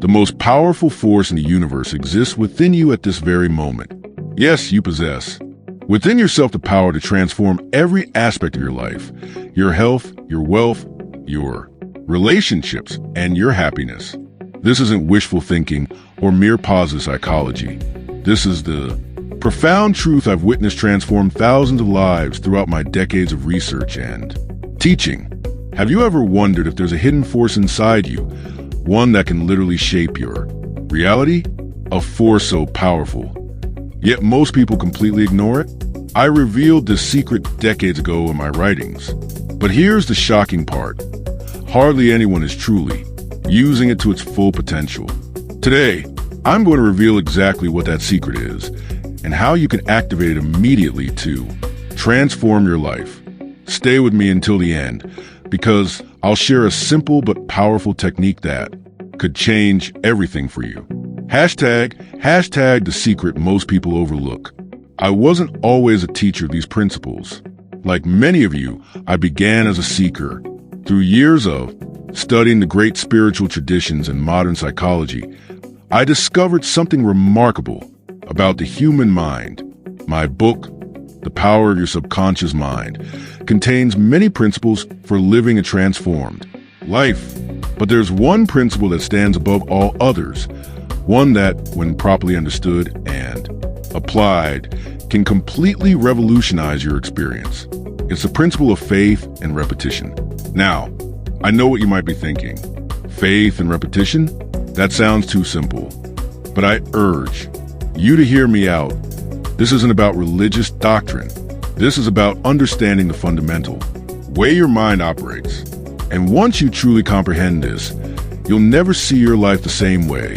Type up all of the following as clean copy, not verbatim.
The most powerful force in the universe exists within you at this very moment. Yes, you possess within yourself the power to transform every aspect of your life, your health, your wealth, your relationships, and your happiness. This isn't wishful thinking or mere positive psychology. This is the profound truth I've witnessed transform thousands of lives throughout my decades of research and teaching. Have you ever wondered if there's a hidden force inside you, one that can literally shape your reality? A force so powerful, yet most people completely ignore it? I revealed this secret decades ago in my writings. But here's the shocking part. Hardly anyone is truly using it to its full potential. Today, I'm going to reveal exactly what that secret is and how you can activate it immediately to transform your life. Stay with me until the end, because I'll share a simple but powerful technique that could change everything for you. Hashtag the secret most people overlook. I wasn't always a teacher of these principles. Like many of you, I began as a seeker. Through years of studying the great spiritual traditions and modern psychology, I discovered something remarkable about the human mind. My book, The Power of Your Subconscious Mind, contains many principles for living a transformed life. But there's one principle that stands above all others, one that, when properly understood and applied, can completely revolutionize your experience. It's the principle of faith and repetition. Now, I know what you might be thinking. Faith and repetition? That sounds too simple. But I urge you to hear me out. This isn't about religious doctrine. This is about understanding the fundamental way your mind operates. And once you truly comprehend this, you'll never see your life the same way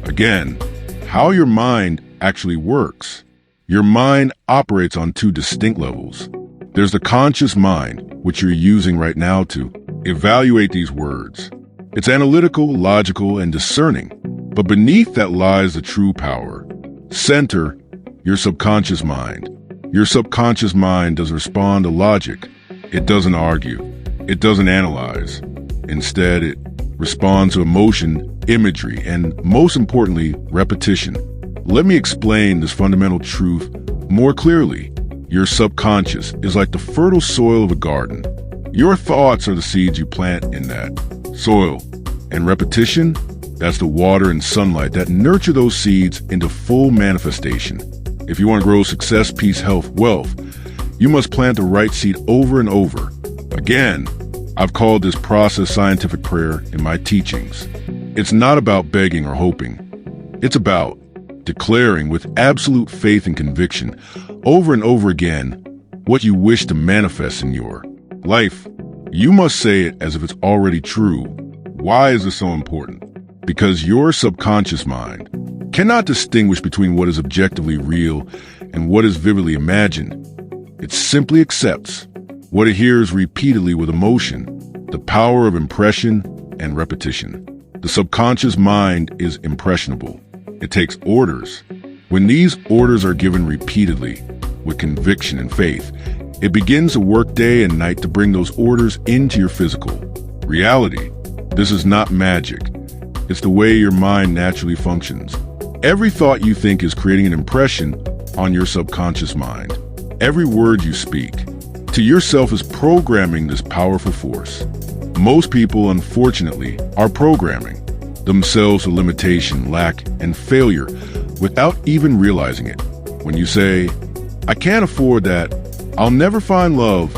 again. How your mind actually works. Your mind operates on two distinct levels. There's the conscious mind, which you're using right now to evaluate these words. It's analytical, logical, and discerning. But beneath that lies the true power. Center your subconscious mind. Your subconscious mind doesn't respond to logic. It doesn't argue. It doesn't analyze. Instead, it responds to emotion, imagery, and most importantly, repetition. Let me explain this fundamental truth more clearly. Your subconscious is like the fertile soil of a garden. Your thoughts are the seeds you plant in that soil. And repetition, that's the water and sunlight that nurture those seeds into full manifestation. If you want to grow success, peace, health, wealth, you must plant the right seed over and over. Again, I've called this process scientific prayer in my teachings. It's not about begging or hoping. It's about declaring with absolute faith and conviction over and over again what you wish to manifest in your life. You must say it as if it's already true. Why is this so important? Because your subconscious mind cannot distinguish between what is objectively real and what is vividly imagined. It simply accepts what it hears repeatedly with emotion, the power of impression and repetition. The subconscious mind is impressionable. It takes orders. When these orders are given repeatedly, with conviction and faith, it begins to work day and night to bring those orders into your physical reality. This is not magic. It's the way your mind naturally functions. Every thought you think is creating an impression on your subconscious mind. Every word you speak to yourself is programming this powerful force. Most people, unfortunately, are programming themselves for limitation, lack, and failure without even realizing it. When you say, I can't afford that, I'll never find love,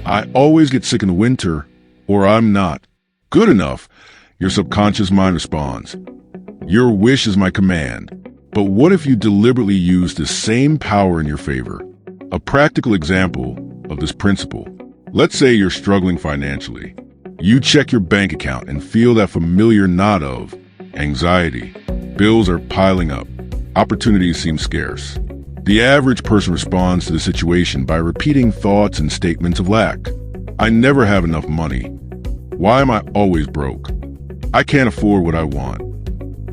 I always get sick in the winter, or I'm not good enough, your subconscious mind responds, your wish is my command. But what if you deliberately use this same power in your favor? A practical example of this principle. Let's say you're struggling financially. You check your bank account and feel that familiar knot of anxiety. Bills are piling up. Opportunities seem scarce. The average person responds to the situation by repeating thoughts and statements of lack. I never have enough money. Why am I always broke? I can't afford what I want.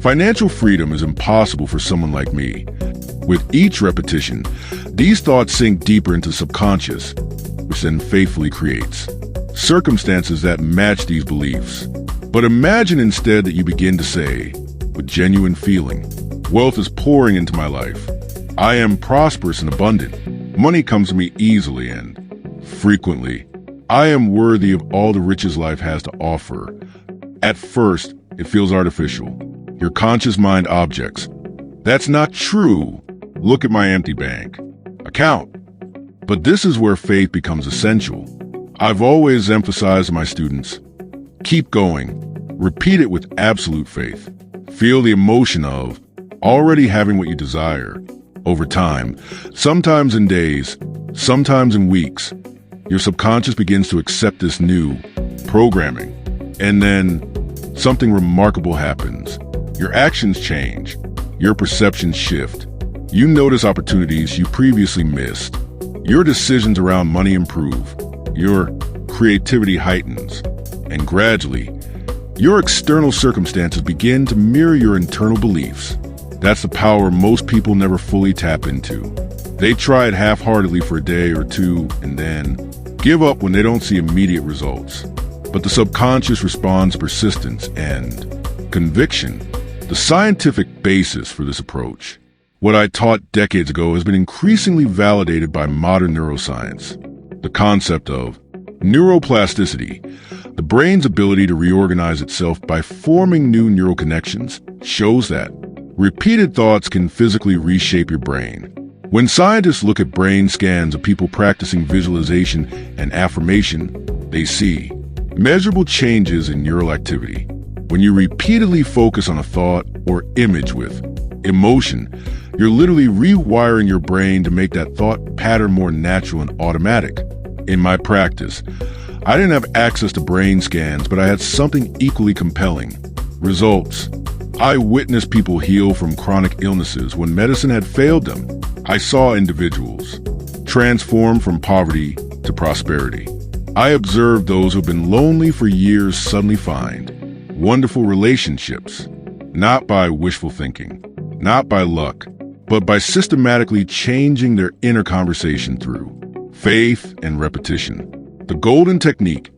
Financial freedom is impossible for someone like me. With each repetition, these thoughts sink deeper into the subconscious, which then faithfully creates circumstances that match these beliefs. But imagine instead that you begin to say, with genuine feeling. Wealth is pouring into my life. I am prosperous and abundant. Money comes to me easily and frequently. I am worthy of all the riches life has to offer. At first, it feels artificial. Your conscious mind objects. That's not true. Look at my empty bank account. But this is where faith becomes essential. I've always emphasized to my students, keep going. Repeat it with absolute faith. Feel the emotion of already having what you desire. Over time, sometimes in days, sometimes in weeks, your subconscious begins to accept this new programming. And then something remarkable happens. Your actions change. Your perceptions shift. You notice opportunities you previously missed. Your decisions around money improve. Your creativity heightens. And gradually, your external circumstances begin to mirror your internal beliefs. That's the power most people never fully tap into. They try it half-heartedly for a day or two and then give up when they don't see immediate results. But the subconscious responds persistence and conviction. The scientific basis for this approach, what I taught decades ago, has been increasingly validated by modern neuroscience. The concept of neuroplasticity, the brain's ability to reorganize itself by forming new neural connections, shows that repeated thoughts can physically reshape your brain. When scientists look at brain scans of people practicing visualization and affirmation, they see measurable changes in neural activity. When you repeatedly focus on a thought or image with emotion, you're literally rewiring your brain to make that thought pattern more natural and automatic. In my practice, I didn't have access to brain scans, but I had something equally compelling. Results. I witnessed people heal from chronic illnesses when medicine had failed them. I saw individuals transform from poverty to prosperity. I observed those who've been lonely for years suddenly find wonderful relationships, not by wishful thinking, not by luck, but by systematically changing their inner conversation through faith and repetition. The golden technique,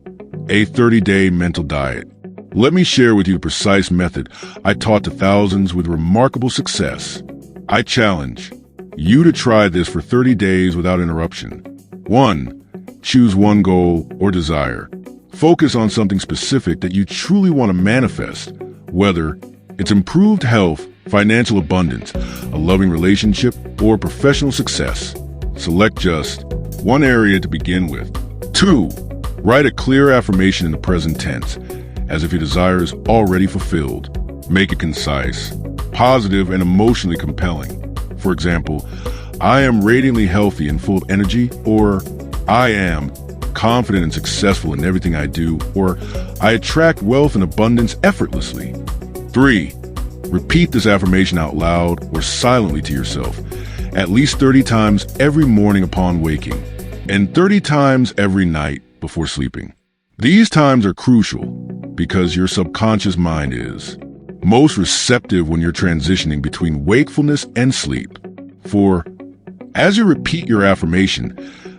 a 30-day mental diet. Let me share with you the precise method I taught to thousands with remarkable success. I challenge you to try this for 30 days without interruption. 1. Choose one goal or desire. Focus on something specific that you truly want to manifest, whether it's improved health, financial abundance, a loving relationship, or professional success. Select just one area to begin with. 2. Write a clear affirmation in the present tense, as if your desire is already fulfilled. Make it concise, positive, and emotionally compelling. For example, I am radiantly healthy and full of energy, or I am confident and successful in everything I do, or I attract wealth and abundance effortlessly. 3. Repeat this affirmation out loud or silently to yourself, at least 30 times every morning upon waking, and 30 times every night before sleeping. These times are crucial because your subconscious mind is most receptive when you're transitioning between wakefulness and sleep. 4. As you repeat your affirmation,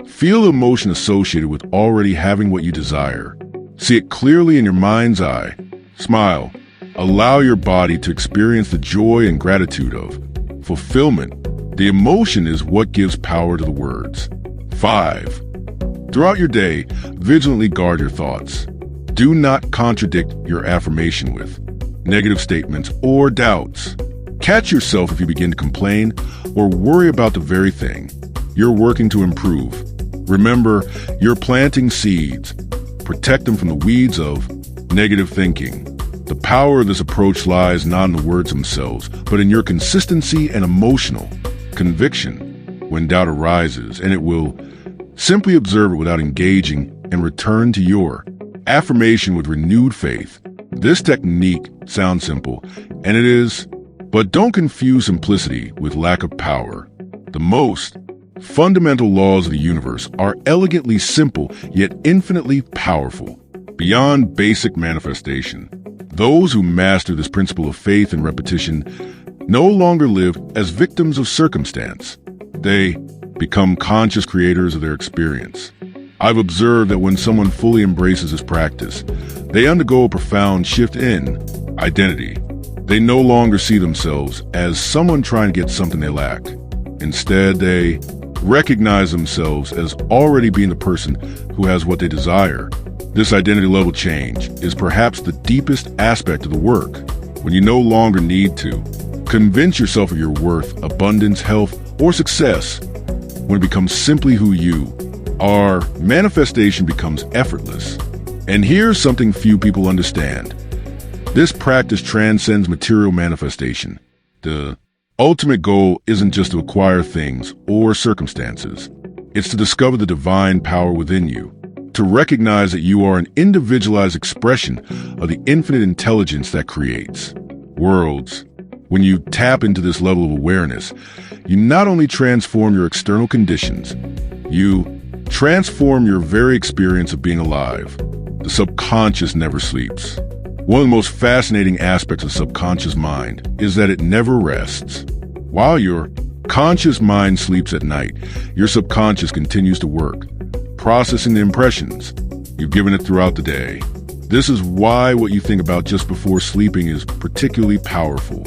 feel the emotion associated with already having what you desire. See it clearly in your mind's eye. Smile. Allow your body to experience the joy and gratitude of fulfillment. The emotion is what gives power to the words. 5. Throughout your day, vigilantly guard your thoughts. Do not contradict your affirmation with negative statements or doubts. Catch yourself if you begin to complain or worry about the very thing you're working to improve. Remember, you're planting seeds. Protect them from the weeds of negative thinking. The power of this approach lies not in the words themselves, but in your consistency and emotional conviction. When doubt arises, and it will, simply observe it without engaging and return to your affirmation with renewed faith. This technique sounds simple, and it is, but don't confuse simplicity with lack of power. The most fundamental laws of the universe are elegantly simple, yet infinitely powerful, beyond basic manifestation. Those who master this principle of faith and repetition no longer live as victims of circumstance. They become conscious creators of their experience. I've observed that when someone fully embraces this practice, they undergo a profound shift in identity. They no longer see themselves as someone trying to get something they lack. Instead, they recognize themselves as already being the person who has what they desire. This identity level change is perhaps the deepest aspect of the work, when you no longer need to convince yourself of your worth, abundance, health, or success. When it becomes simply who you are, manifestation becomes effortless. And here's something few people understand. This practice transcends material manifestation. The ultimate goal isn't just to acquire things or circumstances. It's to discover the divine power within you, to recognize that you are an individualized expression of the infinite intelligence that creates worlds. When you tap into this level of awareness, you not only transform your external conditions, you transform your very experience of being alive. The subconscious never sleeps. One of the most fascinating aspects of the subconscious mind is that it never rests. While your conscious mind sleeps at night, your subconscious continues to work, processing the impressions you've given it throughout the day. This is why what you think about just before sleeping is particularly powerful.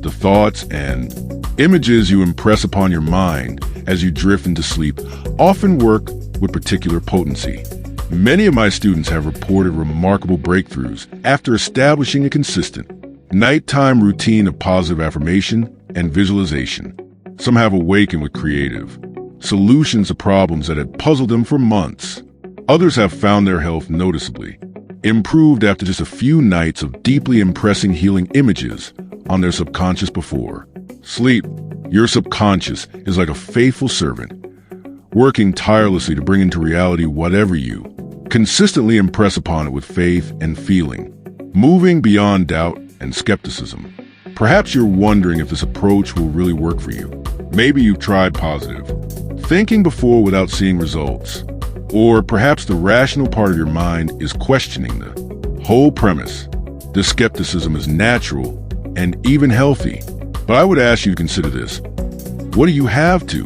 The thoughts and images you impress upon your mind as you drift into sleep often work with particular potency. Many of my students have reported remarkable breakthroughs after establishing a consistent nighttime routine of positive affirmation and visualization. Some have awakened with creative solutions to problems that had puzzled them for months. Others have found their health noticeably improved after just a few nights of deeply impressing healing images on their subconscious before sleep. Your subconscious is like a faithful servant, working tirelessly to bring into reality whatever you consistently impress upon it with faith and feeling, moving beyond doubt and skepticism. Perhaps you're wondering if this approach will really work for you. Maybe you've tried positive thinking before without seeing results. Or perhaps the rational part of your mind is questioning the whole premise. This skepticism is natural and even healthy. But I would ask you to consider this. What do you have to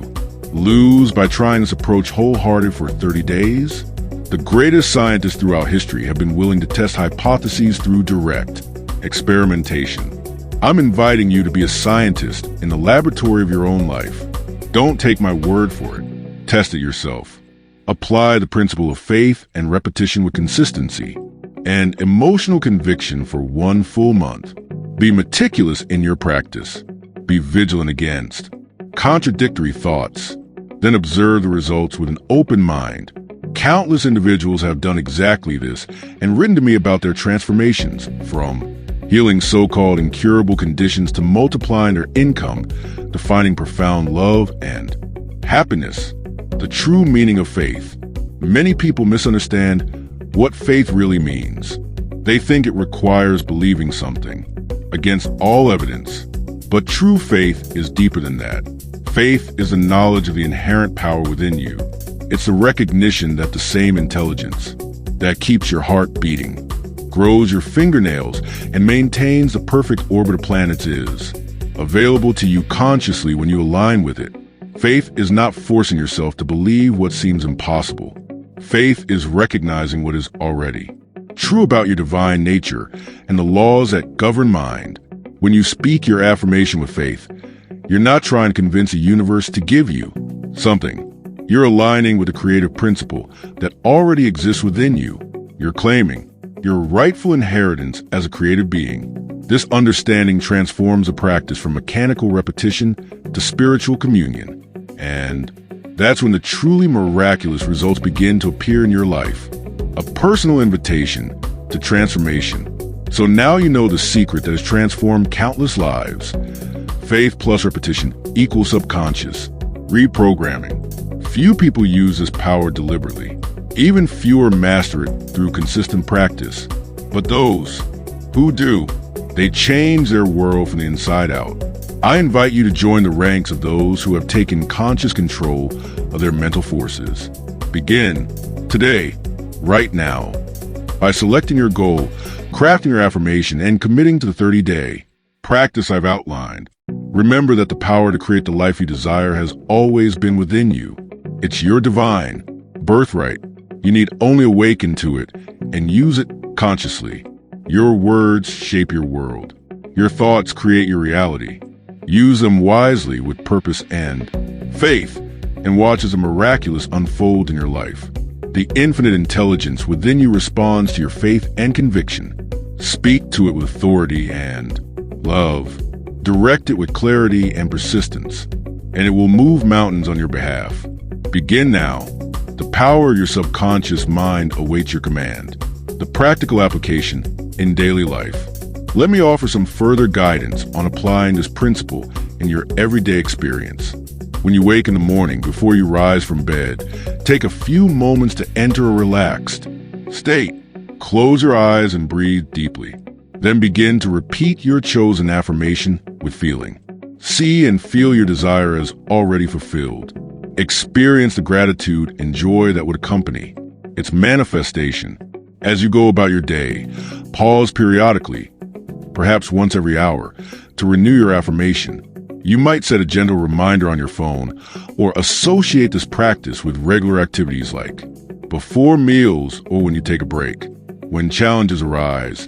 lose by trying this approach wholehearted for 30 days? The greatest scientists throughout history have been willing to test hypotheses through direct experimentation. I'm inviting you to be a scientist in the laboratory of your own life. Don't take my word for it. Test it yourself. Apply the principle of faith and repetition with consistency and emotional conviction for 1 full month. Be meticulous in your practice. Be vigilant against contradictory thoughts. Then observe the results with an open mind. Countless individuals have done exactly this and written to me about their transformations, from healing so-called incurable conditions to multiplying their income, to finding profound love and happiness. The true meaning of faith. Many people misunderstand what faith really means. They think it requires believing something against all evidence. But true faith is deeper than that. Faith is the knowledge of the inherent power within you. It's the recognition that the same intelligence that keeps your heart beating, grows your fingernails, and maintains the perfect orbit of planets is available to you consciously when you align with it. Faith is not forcing yourself to believe what seems impossible. Faith is recognizing what is already true about your divine nature and the laws that govern mind. When you speak your affirmation with faith, you're not trying to convince the universe to give you something. You're aligning with the creative principle that already exists within you. You're claiming your rightful inheritance as a creative being. This understanding transforms the practice from mechanical repetition to spiritual communion. And that's when the truly miraculous results begin to appear in your life. A personal invitation to transformation. So now you know the secret that has transformed countless lives. Faith plus repetition equals subconscious reprogramming. Few people use this power deliberately. Even fewer master it through consistent practice. But those who do, they change their world from the inside out. I invite you to join the ranks of those who have taken conscious control of their mental forces. Begin today, right now, by selecting your goal, crafting your affirmation, and committing to the 30-day practice I've outlined. Remember that the power to create the life you desire has always been within you. It's your divine birthright. You need only awaken to it and use it consciously. Your words shape your world. Your thoughts create your reality. Use them wisely with purpose and faith, and watch as a miraculous unfold in your life. The infinite intelligence within you responds to your faith and conviction. Speak to it with authority and love. Direct it with clarity and persistence, and it will move mountains on your behalf. Begin now. The power of your subconscious mind awaits your command. The practical application in daily life. Let me offer some further guidance on applying this principle in your everyday experience. When you wake in the morning, before you rise from bed, take a few moments to enter a relaxed state. Close your eyes and breathe deeply. Then begin to repeat your chosen affirmation with feeling. See and feel your desire as already fulfilled. Experience the gratitude and joy that would accompany its manifestation. As you go about your day, pause periodically, perhaps once every hour, to renew your affirmation. You might set a gentle reminder on your phone or associate this practice with regular activities like before meals or when you take a break. When challenges arise,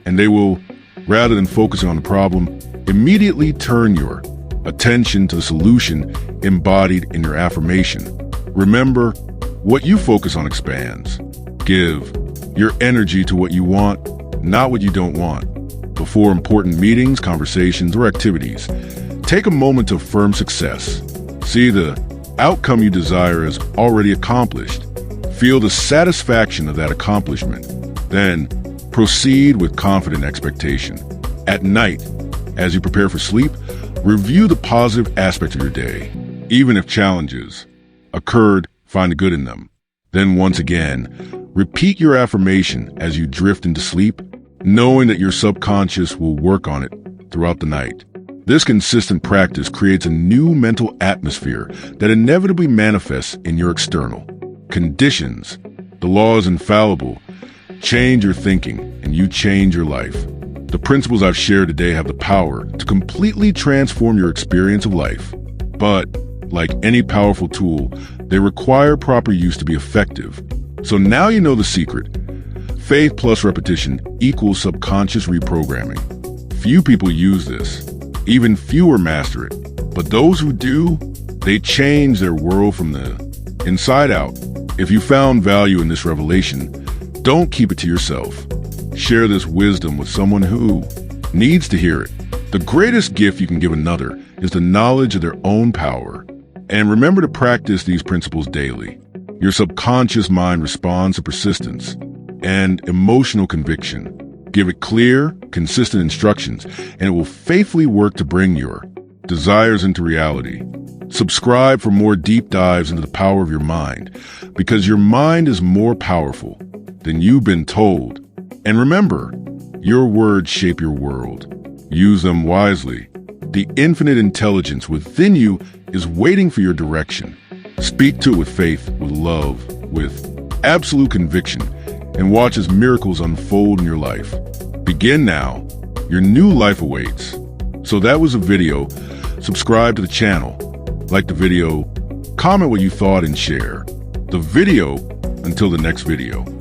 and they will, rather than focusing on the problem, immediately turn your attention to the solution embodied in your affirmation. Remember, what you focus on expands. Give your energy to what you want, not what you don't want. Before important meetings, conversations, or activities, take a moment to affirm success. See the outcome you desire as already accomplished. Feel the satisfaction of that accomplishment. Then, proceed with confident expectation. At night, as you prepare for sleep, review the positive aspects of your day. Even if challenges occurred, find the good in them. Then once again, repeat your affirmation as you drift into sleep, knowing that your subconscious will work on it throughout the night. This consistent practice creates a new mental atmosphere that inevitably manifests in your external conditions. The law is infallible. Change your thinking, and you change your life. The principles I've shared today have the power to completely transform your experience of life. But, like any powerful tool, they require proper use to be effective. So now you know the secret. Faith plus repetition equals subconscious reprogramming. Few people use this. Even fewer master it. But those who do, they change their world from the inside out. If you found value in this revelation, don't keep it to yourself. Share this wisdom with someone who needs to hear it. The greatest gift you can give another is the knowledge of their own power. And remember to practice these principles daily. Your subconscious mind responds to persistence and emotional conviction. Give it clear, consistent instructions, and it will faithfully work to bring your desires into reality. Subscribe for more deep dives into the power of your mind, because your mind is more powerful than you've been told. And remember, your words shape your world. Use them wisely. The infinite intelligence within you is waiting for your direction. Speak to it with faith, with love, with absolute conviction, and watch as miracles unfold in your life. Begin now. Your new life awaits. So that was a video. Subscribe to the channel. Like the video, comment what you thought, and share the video. Until the next video.